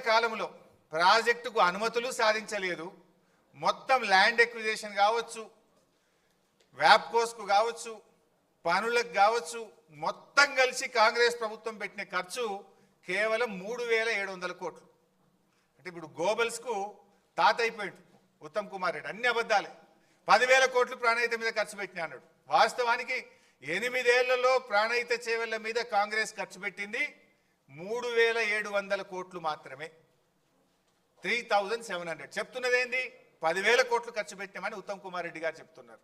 కాలంలో ప్రాజెక్టుకు అనుమతులు సాధించలేదు. మొత్తం ల్యాండ్ ఎక్విజిషన్ కావచ్చు, వ్యాప్కోస్కు కావచ్చు, పనులకు కావచ్చు, మొత్తం కలిసి కాంగ్రెస్ ప్రభుత్వం పెట్టిన ఖర్చు కేవలం 3,700 కోట్లు. అంటే ఇప్పుడు గోబల్స్కు తాత అయిపోయింది ఉత్తమ్ కుమార్ రెడ్డి. అన్ని అబద్ధాలే. 10,000 కోట్లు ప్రాణహిత మీద ఖర్చు పెట్టినా అన్నాడు. వాస్తవానికి 8 ఏళ్లలో ప్రాణహిత చేవెళ్ల మీద కాంగ్రెస్ ఖర్చు పెట్టింది 3,700 కోట్లు మాత్రమే. 3,700. చెప్తున్నది ఏంది? 10,000 కోట్లు ఖర్చు పెట్టామని ఉత్తమ్ కుమార్ రెడ్డి గారు చెప్తున్నారు.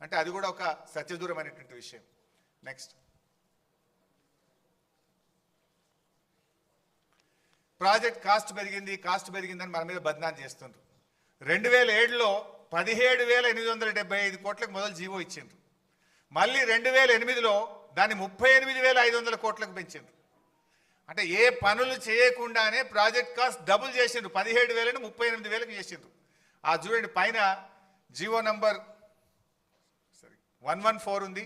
అంటే అది కూడా ఒక సత్యదూరమైనటువంటి విషయం. నెక్స్ట్, ప్రాజెక్ట్ కాస్ట్ పెరిగిందని మన మీద బద్నాం చేస్తుండ్రు. 2007లో 17,875 కోట్లకు మొదలు జీవో ఇచ్చిండ్రు. మళ్ళీ 2008లో దాన్ని 38,500 కోట్లకు పెంచిండ్రు. అంటే ఏ పనులు చేయకుండానే ప్రాజెక్ట్ కాస్ట్ డబుల్ చేసిండ్రు. 17,000ని 38,000కి చేసిండ్రు. ఆ చూడండి, పైన జీవో నంబర్ 114 ఉంది,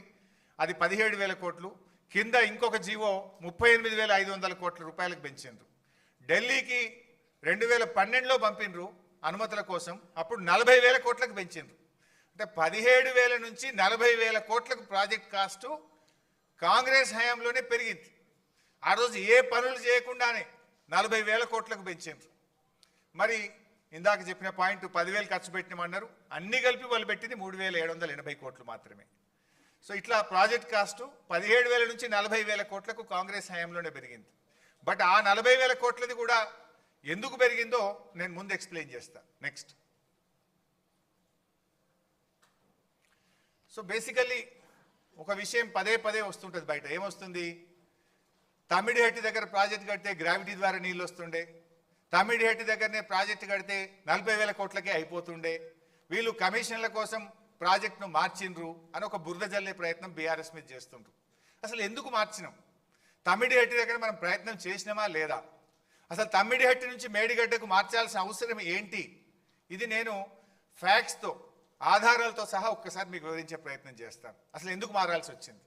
అది 17,000 కోట్లు. కింద ఇంకొక జీవో 38,500 కోట్ల రూపాయలకు పెంచిండ్రు. ఢిల్లీకి 2012లో పంపిండ్రు అనుమతుల కోసం, అప్పుడు 40,000 కోట్లకు పెంచిండ్రు. అంటే 17,000 నుంచి 40,000 కోట్లకు ప్రాజెక్ట్ కాస్టు కాంగ్రెస్ హయాంలోనే పెరిగింది. ఆ రోజు ఏ పనులు చేయకుండానే 40,000 కోట్లకు పెంచిండ్రు. మరి ఇందాక చెప్పిన పాయింట్ 10,000 ఖర్చు పెట్టినామన్నారు. అన్ని కలిపి వాళ్ళు పెట్టింది 3,780 కోట్లు మాత్రమే. సో ఇట్లా ప్రాజెక్ట్ కాస్టు 17,000 నుంచి 40,000 కోట్లకు కాంగ్రెస్ హయాంలోనే పెరిగింది. బట్ ఆ 40,000 కోట్లది కూడా ఎందుకు పెరిగిందో నేను ముందు ఎక్స్ప్లెయిన్ చేస్తా. నెక్స్ట్, సో బేసికల్లీ ఒక విషయం పదే పదే వస్తుంటుంది బయట. ఏమొస్తుంది? తమ్మిడిహట్టి దగ్గర ప్రాజెక్ట్ కడితే గ్రావిటీ ద్వారా నీళ్ళు వస్తుండే, తమ్మిడిహట్టి దగ్గరనే ప్రాజెక్టు కడితే 40,000 కోట్లకే అయిపోతుండే, వీళ్ళు కమిషన్ల కోసం ప్రాజెక్టును మార్చిండ్రు అని ఒక బురద జల్లే ప్రయత్నం బీఆర్ఎస్ మీద చేస్తుండ్రు. అసలు ఎందుకు మార్చినాం? తమ్మిడిహట్టి దగ్గర మనం ప్రయత్నం చేసినామా లేదా? అసలు తమ్మిడిహట్టి నుంచి మేడిగడ్డకు మార్చాల్సిన అవసరం ఏంటి? ఇది నేను ఫ్యాక్ట్స్తో, ఆధారాలతో సహా ఒక్కసారి మీకు వివరించే ప్రయత్నం చేస్తాను. అసలు ఎందుకు మారాల్సి వచ్చింది?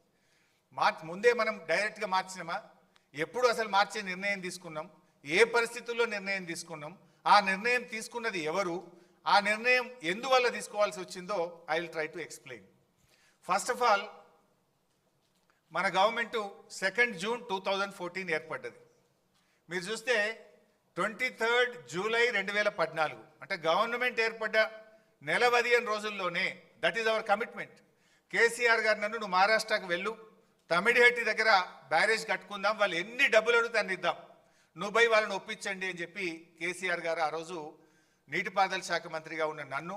ముందే మనం డైరెక్ట్గా మార్చినామా? ఎప్పుడు అసలు మార్చే నిర్ణయం తీసుకున్నాం? ఏ పరిస్థితుల్లో నిర్ణయం తీసుకున్నాం? ఆ నిర్ణయం తీసుకున్నది ఎవరు? ఆ నిర్ణయం ఎందువల్ల తీసుకోవాల్సి వచ్చిందో I will try to explain. First of all, మన గవర్నమెంట్ 2 జూన్ 2014 ఏర్పడ్డది. మీరు చూస్తే 23 జూలై 2014, అంటే గవర్నమెంట్ ఏర్పడ్డ నెల 15 రోజుల్లోనే, that is our commitment. KCR గారు నన్ను, నువ్వు మహారాష్ట్రకు వెళ్ళు, తమిడిహట్టి దగ్గర బ్యారేజ్ కట్టుకుందాం, వాళ్ళు ఎన్ని డబ్బులు అడుగుతా అన్ని ఇద్దాం, నువ్వు పోయి వాళ్ళని ఒప్పించండి అని చెప్పి కేసీఆర్ గారు ఆ రోజు నీటిపారుదల శాఖ మంత్రిగా ఉన్న నన్ను,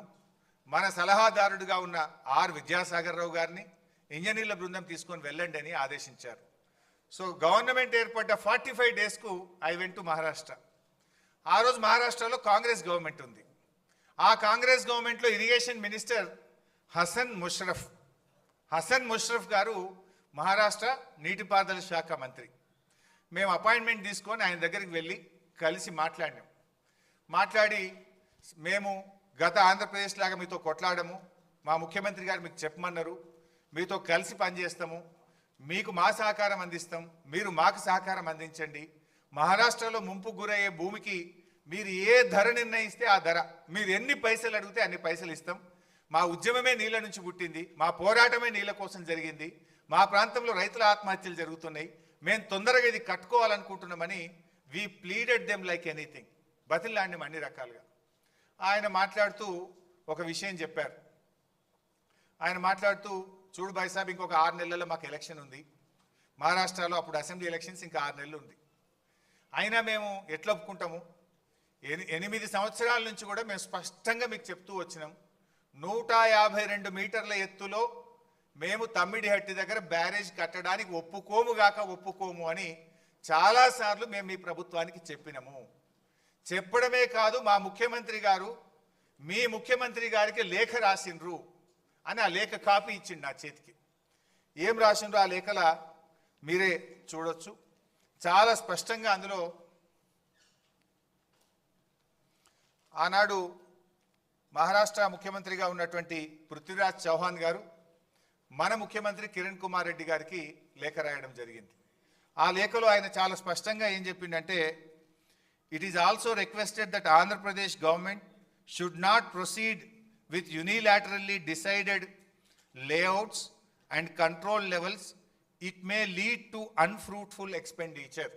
మన సలహాదారుడిగా ఉన్న ఆర్ విద్యాసాగర్ రావు గారిని ఇంజనీర్ల బృందం తీసుకొని వెళ్ళండి అని ఆదేశించారు. సో గవర్నమెంట్ ఏర్పడ్డ 45 డేస్కు ఐ వెంట్ టు మహారాష్ట్ర. ఆ రోజు మహారాష్ట్రలో కాంగ్రెస్ గవర్నమెంట్ ఉంది. ఆ కాంగ్రెస్ గవర్నమెంట్లో ఇరిగేషన్ మినిస్టర్ హసన్ ముషరఫ్ గారు మహారాష్ట్ర నీటిపారుదల శాఖ మంత్రి. మేము అపాయింట్మెంట్ తీసుకొని ఆయన దగ్గరికి వెళ్ళి కలిసి మాట్లాడి మేము గత ఆంధ్రప్రదేశ్ లాగా మీతో కొట్లాడము, మా ముఖ్యమంత్రి గారు మీకు చెప్పమన్నారు, మీతో కలిసి పనిచేస్తాము, మీకు మా సహకారం అందిస్తాం, మీరు మాకు సహకారం అందించండి, మహారాష్ట్రలో ముంపు గురయ్యే భూమికి మీరు ఏ ధర నిర్ణయిస్తే ఆ ధర, మీరు ఎన్ని పైసలు అడిగితే అన్ని పైసలు ఇస్తాం, మా ఉద్యమమే నీళ్ళ నుంచి పుట్టింది, మా పోరాటమే నీళ్ళ కోసం జరిగింది, మా ప్రాంతంలో రైతుల ఆత్మహత్యలు జరుగుతున్నాయి, మేము తొందరగా ఇది కట్టుకోవాలనుకుంటున్నామని we pleaded them like anything, బతిలాడినాం అన్ని రకాలుగా. ఆయన మాట్లాడుతూ ఒక విషయం చెప్పారు. ఆయన మాట్లాడుతూ, చూడు భాయ్ సాబ్, ఇంకొక 6 నెలల్లో మాకు ఎలక్షన్ ఉంది, మహారాష్ట్రలో అప్పుడు అసెంబ్లీ ఎలక్షన్స్ ఇంకా 6 నెలలు ఉంది, అయినా మేము ఎట్లా ఒప్పుకుంటాము? 8 సంవత్సరాల నుంచి కూడా మేము స్పష్టంగా మీకు చెప్తూ వచ్చినాం, 152 మీటర్ల ఎత్తులో మేము తమ్మిడిహట్టి దగ్గర బ్యారేజ్ కట్టడానికి ఒప్పుకోము అని చాలాసార్లు మేము మీ ప్రభుత్వానికి చెప్పినాము. చెప్పడమే కాదు, మా ముఖ్యమంత్రి గారు మీ ముఖ్యమంత్రి గారికి లేఖ రాసిండ్రు అని ఆ లేఖ కాపీ ఇచ్చిండు నా చేతికి. ఏం రాసిండ్రు ఆ లేఖల మీరే చూడొచ్చు. చాలా స్పష్టంగా అందులో ఆనాడు మహారాష్ట్ర ముఖ్యమంత్రిగా ఉన్నటువంటి పృథ్వీరాజ్ చౌహాన్ గారు మన ముఖ్యమంత్రి కిరణ్ కుమార్ రెడ్డి గారికి లేఖ రాయడం జరిగింది. ఆ లేఖలో ఆయన చాలా స్పష్టంగా ఏం చెప్పిండంటే, It is also requested that Andhra Pradesh government should not proceed with unilaterally decided layouts and control levels. It may lead to unfruitful expenditure.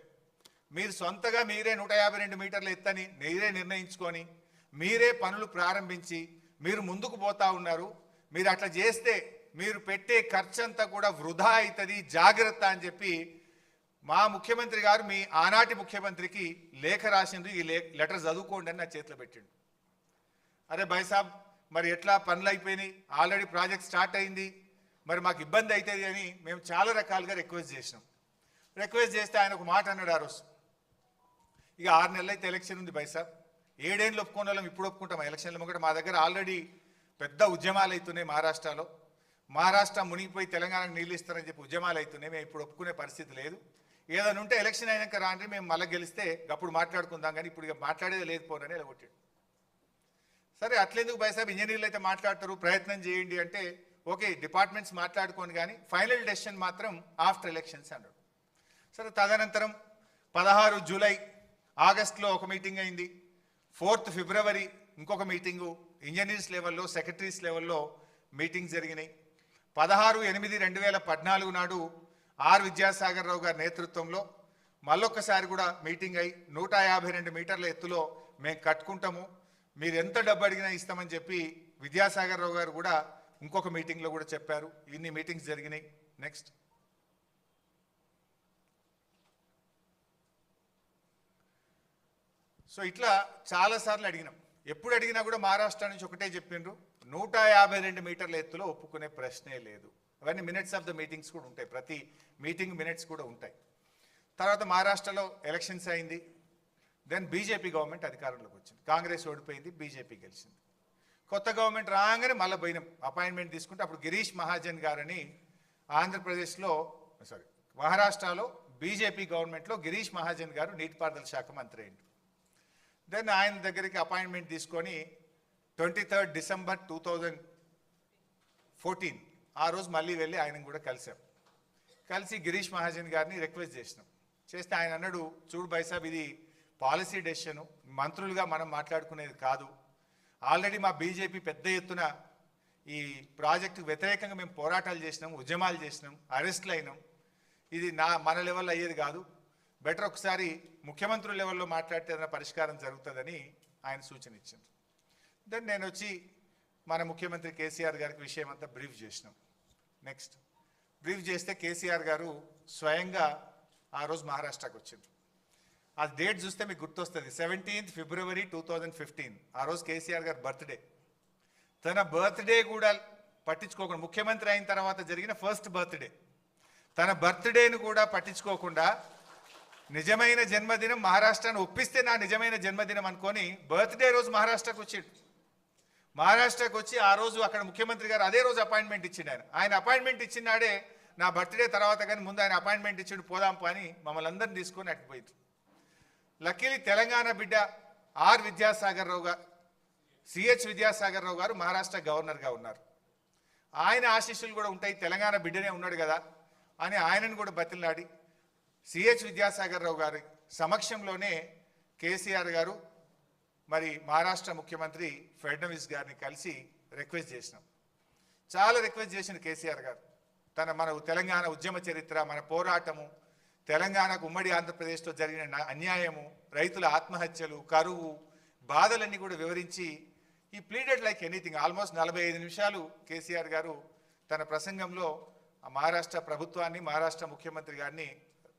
మీరు సొంతగా మీరే 152 మీటర్ల ఎత్తని మీరే నిర్ణయించుకొని మీరే పనులు ప్రారంభించి మీరు ముందుకు పోతా ఉన్నారు. మీరు అట్లా చేస్తే మీరు పెట్టే ఖర్చంతా కూడా వృధా అవుతుంది, జాగ్రత్త అని చెప్పి మా ముఖ్యమంత్రి గారు మీ ఆనాటి ముఖ్యమంత్రికి లేఖ రాసిండు. ఈ లెటర్ చదువుకోండి అని నా చేతిలో పెట్టిండు. అరే భాయ్ సాబ్, మరి ఎట్లా పనులు అయిపోయినాయి, ఆల్రెడీ ప్రాజెక్ట్ స్టార్ట్ అయింది, మరి మాకు ఇబ్బంది అవుతుంది అని మేము చాలా రకాలుగా రిక్వెస్ట్ చేసినాం. రిక్వెస్ట్ చేస్తే ఆయన ఒక మాట అన్నాడు ఆ రోజు, ఇక 6 నెలలు అయితే ఎలక్షన్ ఉంది భాయ్ సాబ్, 7 ఏళ్ళు ఒప్పుకునే వాళ్ళం ఇప్పుడు ఒప్పుకుంటాం ఎలక్షన్లు కూడా. మా దగ్గర ఆల్రెడీ పెద్ద ఉద్యమాలు అవుతున్నాయి మహారాష్ట్రలో. మహారాష్ట్ర మునిగిపోయి తెలంగాణకు నీళ్ళు ఇస్తారని చెప్పి ఉద్యమాలు అవుతున్నాయి. మేము ఇప్పుడు ఒప్పుకునే పరిస్థితి లేదు. ఏదైనా ఉంటే ఎలక్షన్ అయినాక రాండి, మేము మళ్ళీ గెలిస్తే అప్పుడు మాట్లాడుకుందాం, కానీ ఇప్పుడు ఇక మాట్లాడేది లేదు పోనని ఇలా కొట్టాడు. సరే అట్లెందుకు భాయ్ సాబ్, ఇంజనీర్లు అయితే మాట్లాడతారు, ప్రయత్నం చేయండి అంటే ఓకే డిపార్ట్మెంట్స్ మాట్లాడుకోండి, కానీ ఫైనల్ డెసిషన్ మాత్రం ఆఫ్టర్ ఎలక్షన్స్ అన్నాడు. సరే తదనంతరం 16 జూలై ఆగస్టులో ఒక మీటింగ్ అయింది. 4 ఫిబ్రవరి ఇంకొక మీటింగు ఇంజనీర్స్ లెవెల్లో, సెక్రటరీస్ లెవెల్లో మీటింగ్స్ జరిగినాయి. 16/8/2014 నాడు ఆర్ విద్యాసాగర్ రావు గారి నేతృత్వంలో మళ్ళొక్కసారి కూడా మీటింగ్ అయి 152 మీటర్ల ఎత్తులో మేము కట్టుకుంటాము, మీరు ఎంత డబ్బు అడిగినా ఇస్తామని చెప్పి విద్యాసాగర్ రావు గారు కూడా ఇంకొక మీటింగ్లో కూడా చెప్పారు. ఇన్ని మీటింగ్స్ జరిగినాయి. నెక్స్ట్ సో ఇట్లా చాలాసార్లు అడిగినాం. ఎప్పుడు అడిగినా కూడా మహారాష్ట్ర నుంచి ఒకటే చెప్పిండ్రు, 152 మీటర్ల ఎత్తులో ఒప్పుకునే ప్రశ్నే లేదు. అవన్నీ మినిట్స్ ఆఫ్ ద మీటింగ్స్ కూడా ఉంటాయి, ప్రతి మీటింగ్ మినిట్స్ కూడా ఉంటాయి. తర్వాత మహారాష్ట్రలో ఎలక్షన్స్ అయింది. దెన్ బీజేపీ గవర్నమెంట్ అధికారంలోకి వచ్చింది. కాంగ్రెస్ ఓడిపోయింది, బీజేపీ గెలిచింది. కొత్త గవర్నమెంట్ రాగానే మళ్ళీ పోయినాం అపాయింట్మెంట్ తీసుకుంటే, అప్పుడు గిరీష్ మహాజన్ గారని ఆంధ్రప్రదేశ్లో మహారాష్ట్రలో బీజేపీ గవర్నమెంట్లో గిరీష్ మహాజన్ గారు నీటిపారుదల శాఖ మంత్రి అయింది. దెన్ ఆయన దగ్గరికి అపాయింట్మెంట్ తీసుకొని 23 డిసెంబర్ 2014 ఆ రోజు మళ్ళీ వెళ్ళి ఆయనను కూడా కలిసాం. కలిసి గిరీష్ మహాజన్ గారిని రిక్వెస్ట్ చేసినాం. చేస్తే ఆయన అన్నాడు, చూడు భాయ్ సాబ్, ఇది పాలసీ డెసిషను, మంత్రులుగా మనం మాట్లాడుకునేది కాదు. ఆల్రెడీ మా బీజేపీ పెద్ద ఎత్తున ఈ ప్రాజెక్టుకు వ్యతిరేకంగా మేము పోరాటాలు చేసినాం, ఉద్యమాలు చేసినాం, అరెస్ట్లు అయినాం. ఇది మన లెవెల్లో అయ్యేది కాదు, బెటర్ ఒకసారి ముఖ్యమంత్రుల లెవెల్లో మాట్లాడితే ఏదైనా పరిష్కారం జరుగుతుందని ఆయన సూచన ఇచ్చింది. దెన్ నేను వచ్చి మన ముఖ్యమంత్రి కేసీఆర్ గారికి విషయం అంతా బ్రీఫ్ చేసినాం. నెక్స్ట్ బ్రీఫ్ చేస్తే కేసీఆర్ గారు స్వయంగా ఆ రోజు మహారాష్ట్రకు వచ్చింది. ఆ డేట్ చూస్తే మీకు గుర్తొస్తుంది, 17 ఫిబ్రవరి 2015. ఆ రోజు కేసీఆర్ గారు బర్త్డే. తన బర్త్డే కూడా పట్టించుకోకుండా, ముఖ్యమంత్రి అయిన తర్వాత జరిగిన ఫస్ట్ బర్త్డే, తన బర్త్డేను కూడా పట్టించుకోకుండా నిజమైన జన్మదినం మహారాష్ట్రను ఒప్పిస్తే నా నిజమైన జన్మదినం అనుకొని బర్త్డే రోజు మహారాష్ట్రకు వచ్చాడు. మహారాష్ట్రకు వచ్చి ఆ రోజు అక్కడ ముఖ్యమంత్రి గారు అదే రోజు అపాయింట్మెంట్ ఇచ్చిండు. ఆయన అపాయింట్మెంట్ ఇచ్చినాడే నా బర్త్డే తర్వాత, కానీ ముందు ఆయన అపాయింట్మెంట్ ఇచ్చిండు, పోదాం పని మమ్మల్ని అందరిని తీసుకొని అటుపోయింది. లక్కీలీ తెలంగాణ బిడ్డ ఆర్ విద్యాసాగర్ రావు గారు, సిహెచ్ విద్యాసాగర్ రావు గారు మహారాష్ట్ర గవర్నర్గా ఉన్నారు. ఆయన ఆశీస్సులు కూడా ఉంటాయి, తెలంగాణ బిడ్డనే ఉన్నాడు కదా అని ఆయనను కూడా బతిలాడి సిహెచ్ విద్యాసాగర్ రావు గారి సమక్షంలోనే కేసీఆర్ గారు మరి మహారాష్ట్ర ముఖ్యమంత్రి ఫడ్నవీస్ గారిని కలిసి రిక్వెస్ట్ చేసినాం. చాలా రిక్వెస్ట్ చేసిన కేసీఆర్ గారు, మన తెలంగాణ ఉద్యమ చరిత్ర, మన పోరాటము, తెలంగాణకు ఉమ్మడి ఆంధ్రప్రదేశ్లో జరిగిన అన్యాయము, రైతుల ఆత్మహత్యలు, కరువు, బాధలన్నీ కూడా వివరించి ఈ ప్లీడెడ్ లైక్ ఎనీథింగ్. ఆల్మోస్ట్ 45 నిమిషాలు కేసీఆర్ గారు తన ప్రసంగంలో మహారాష్ట్ర ప్రభుత్వాన్ని, మహారాష్ట్ర ముఖ్యమంత్రి గారిని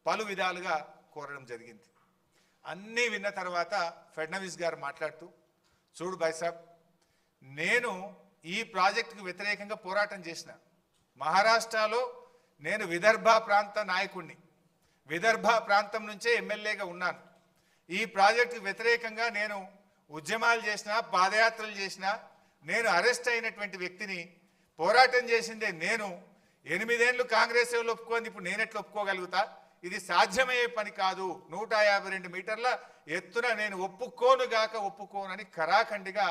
పలు విధాలుగా కోరడం జరిగింది. అన్నీ విన్న తర్వాత ఫడ్నవీస్ గారు మాట్లాడుతూ, చూడు భాయ్ సాబ్, నేను ఈ ప్రాజెక్టుకు వ్యతిరేకంగా పోరాటం చేసిన, మహారాష్ట్రలో నేను విదర్భ ప్రాంత నాయకుడిని, విదర్భ ప్రాంతం నుంచే ఎమ్మెల్యేగా ఉన్నాను. ఈ ప్రాజెక్టుకు వ్యతిరేకంగా నేను ఉద్యమాలు చేసిన, పాదయాత్రలు చేసిన, నేను అరెస్ట్ అయినటువంటి వ్యక్తిని, పోరాటం చేసిందే నేను. 8 ఏళ్ళు కాంగ్రెస్ వాళ్ళు ఒప్పుకోండి, ఇప్పుడు నేను ఎట్లా ఒప్పుకోగలుగుతా? ఇది సాధ్యమయ్యే పని కాదు. 152 మీటర్ల ఎత్తున నేను ఒప్పుకోనని ఖరాఖండిగా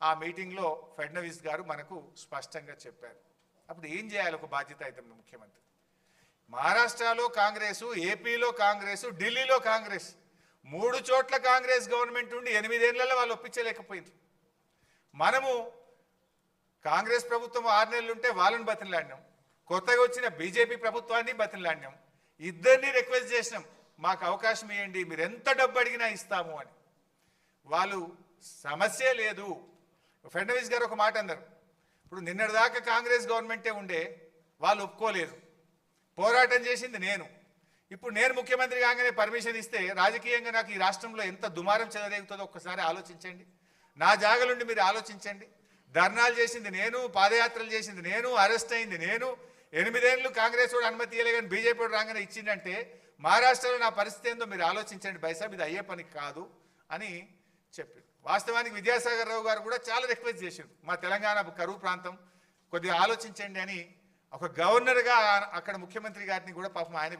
ఆ మీటింగ్లో ఫడ్నవీస్ గారు మనకు స్పష్టంగా చెప్పారు. అప్పుడు ఏం చేయాలి ఒక బాధ్యత అయితే ముఖ్యమంత్రి? మహారాష్ట్రలో కాంగ్రెసు, ఏపీలో కాంగ్రెసు, ఢిల్లీలో కాంగ్రెస్, 3 చోట్ల కాంగ్రెస్ గవర్నమెంట్ ఉండి 8 ఏళ్లలో వాళ్ళు ఒప్పించలేకపోయింది. మనము కాంగ్రెస్ ప్రభుత్వం 6 నెలలు ఉంటే వాళ్ళని బతిలాడినాం, కొత్తగా వచ్చిన బీజేపీ ప్రభుత్వాన్ని బతిలాడినాం, ఇద్దరిని రిక్వెస్ట్ చేసినాం మాకు అవకాశం ఇవ్వండి, మీరు ఎంత డబ్బు అడిగినా ఇస్తాము అని. వాళ్ళు సమస్య లేదు. ఫడ్నవీస్ గారు ఒక మాట అన్నారు, ఇప్పుడు నిన్నటిదాకా కాంగ్రెస్ గవర్నమెంటే ఉండే, వాళ్ళు ఒప్పుకోలేదు, పోరాటం చేసింది నేను, ఇప్పుడు నేను ముఖ్యమంత్రి కాగానే పర్మిషన్ ఇస్తే రాజకీయంగా నాకు ఈ రాష్ట్రంలో ఎంత దుమారం చెలరేగుతుందో ఒక్కసారి ఆలోచించండి. నా జాగలుండి మీరు ఆలోచించండి. ధర్నాలు చేసింది నేను, పాదయాత్రలు చేసింది నేను, అరెస్ట్ అయింది నేను, 8 ఏళ్ళు కాంగ్రెస్ వాడు అనుమతి ఇవ్వలే కానీ బీజేపీ వాడు రాగానే ఇచ్చిందంటే మహారాష్ట్రలో నా పరిస్థితి ఏందో మీరు ఆలోచించండి బైసాబ్, ఇది అయ్యే పని కాదు అని చెప్పారు. వాస్తవానికి విద్యాసాగర్ రావు గారు కూడా చాలా రిక్వెస్ట్ చేశారు, మా తెలంగాణ కరువు ప్రాంతం కొద్దిగా ఆలోచించండి అని. ఒక గవర్నర్గా అక్కడ ముఖ్యమంత్రి గారిని కూడా పాపం ఆయన